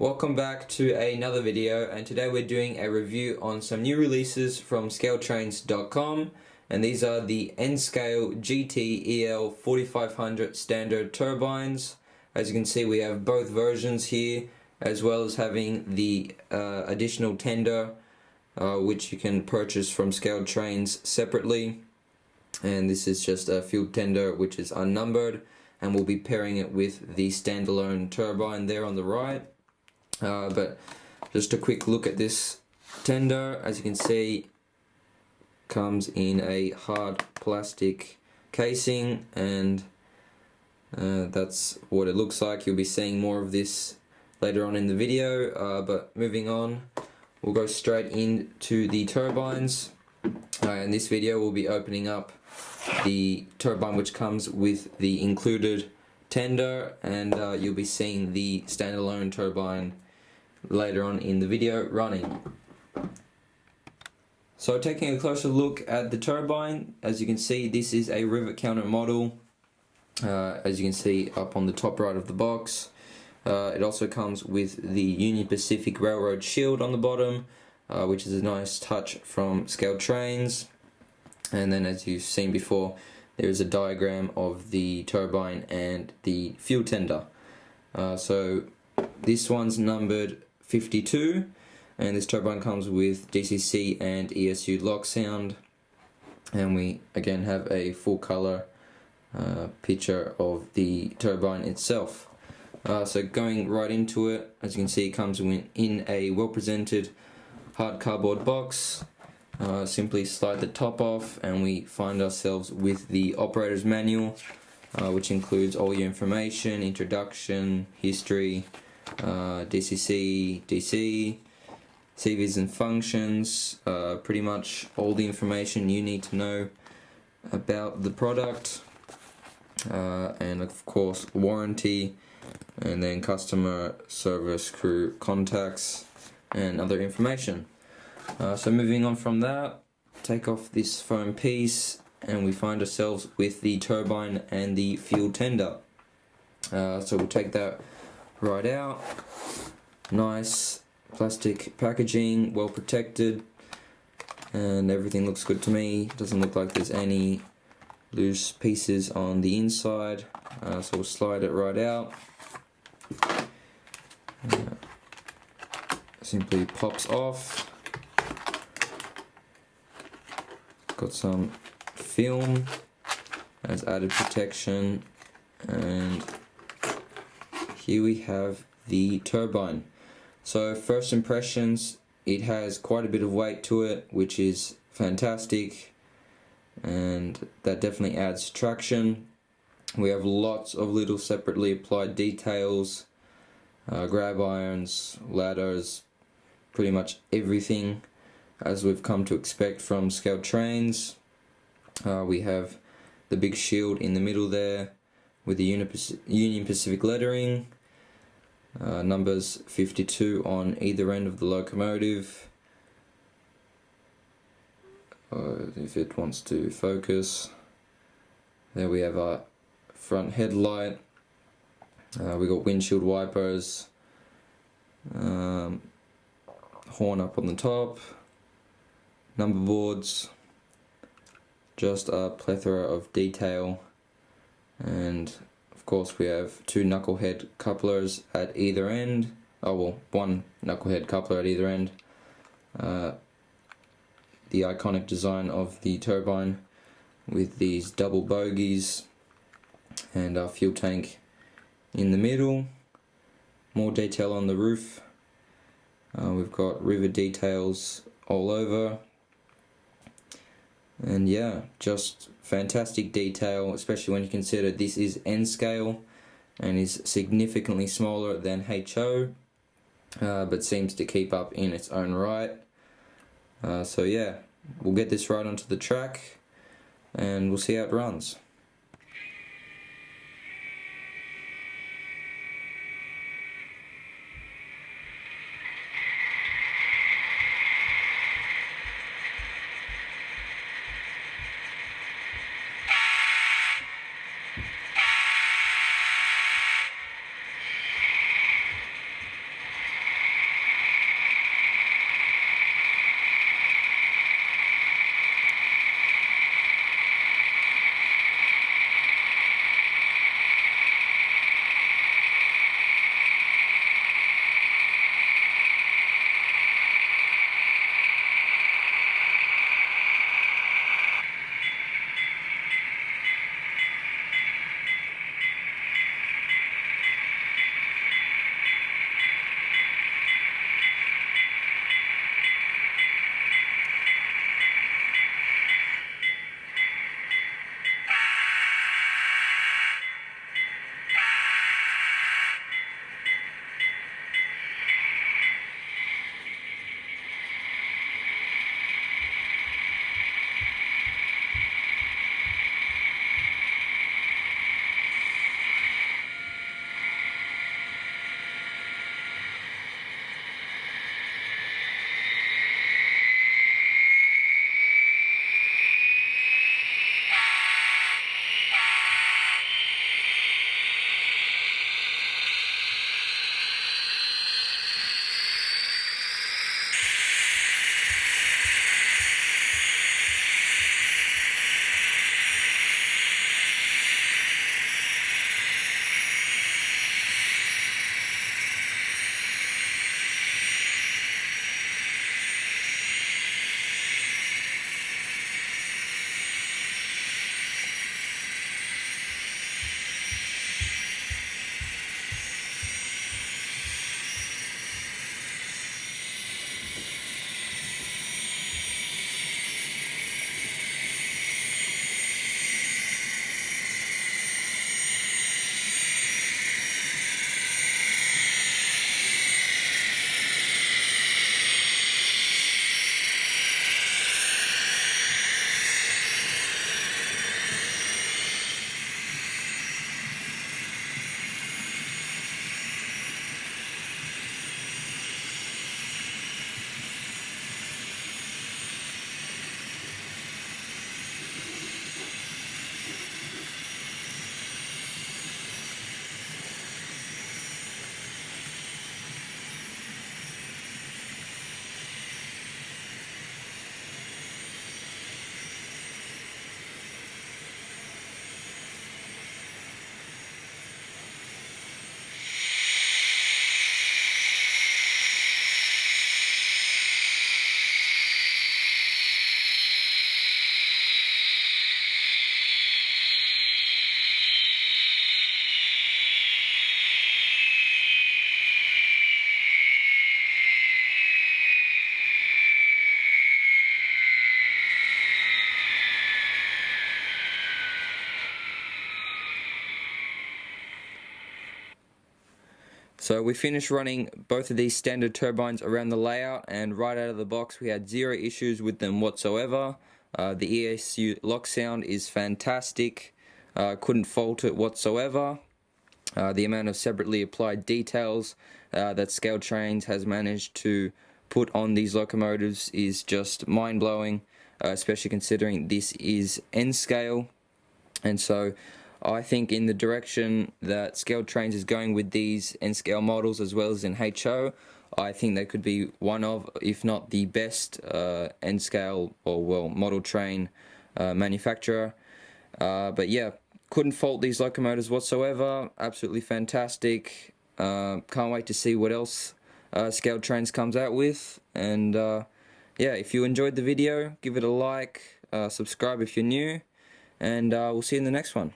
Welcome back to another video, and today we're doing a review on some new releases from scaletrains.com, and these are the N-Scale GTEL 4500 Standard Turbines. As you can see, we have both versions here, as well as having the additional tender which you can purchase from Scale Trains separately. And this is just a field tender which is unnumbered, and we'll be pairing it with the standalone turbine there on the right. But just a quick look at this tender. As you can see, comes in a hard plastic casing, and that's what it looks like. You'll be seeing more of this later on in the video, but moving on, we'll go straight into the turbines. In this video we'll be opening up the turbine which comes with the included tender, and you'll be seeing the standalone turbine later on in the video running. So taking a closer look at the turbine, as you can see, this is a rivet counter model, as you can see up on the top right of the box. It also comes with the Union Pacific Railroad shield on the bottom, which is a nice touch from Scale Trains. And then, as you've seen before, there is a diagram of the turbine and the fuel tender. So this one's numbered 52, and this turbine comes with DCC and ESU lock sound, and we again have a full color picture of the turbine itself. So going right into it, as you can see, it comes in a well presented hard cardboard box. Simply slide the top off and we find ourselves with the operator's manual, which includes all your information, introduction, history, DCC, DC, CVs and functions, pretty much all the information you need to know about the product, and of course warranty, and then customer service crew contacts and other information. So moving on from that, take off this foam piece and we find ourselves with the turbine and the fuel tender. So we'll take that right out. Nice plastic packaging, well protected, and everything looks good to me. Doesn't look like there's any loose pieces on the inside, so we'll slide it right out. Simply pops off. Got some film as added protection, and here we have the turbine. So first impressions, it has quite a bit of weight to it, which is fantastic, and that definitely adds traction. We have lots of little separately applied details, grab irons, ladders, pretty much everything as we've come to expect from Scale Trains. We have the big shield in the middle there with the Union Pacific lettering, numbers 52 on either end of the locomotive. If it wants to focus, there we have our front headlight. We got windshield wipers, horn up on the top, number boards, just a plethora of detail, and of course we have two knucklehead couplers at either end. Oh well, one knucklehead coupler at either end. The iconic design of the turbine with these double bogies, and our fuel tank in the middle. More detail on the roof. We've got rivet details all over, and yeah, just fantastic detail, especially when you consider this is N scale and is significantly smaller than HO, but seems to keep up in its own right. So yeah, we'll get this right onto the track and we'll see how it runs. So we finished running both of these standard turbines around the layout, and right out of the box we had zero issues with them whatsoever. The ESU lock sound is fantastic, couldn't fault it whatsoever. The amount of separately applied details that Scaled Trains has managed to put on these locomotives is just mind-blowing, especially considering this is N-scale. And so I think in the direction that Scaled Trains is going with these N-scale models as well as in HO, I think they could be one of, if not the best N-scale or, well, model train manufacturer. But yeah, couldn't fault these locomotives whatsoever. Absolutely fantastic. Can't wait to see what else Scaled Trains comes out with. And yeah, if you enjoyed the video, give it a like, subscribe if you're new, and we'll see you in the next one.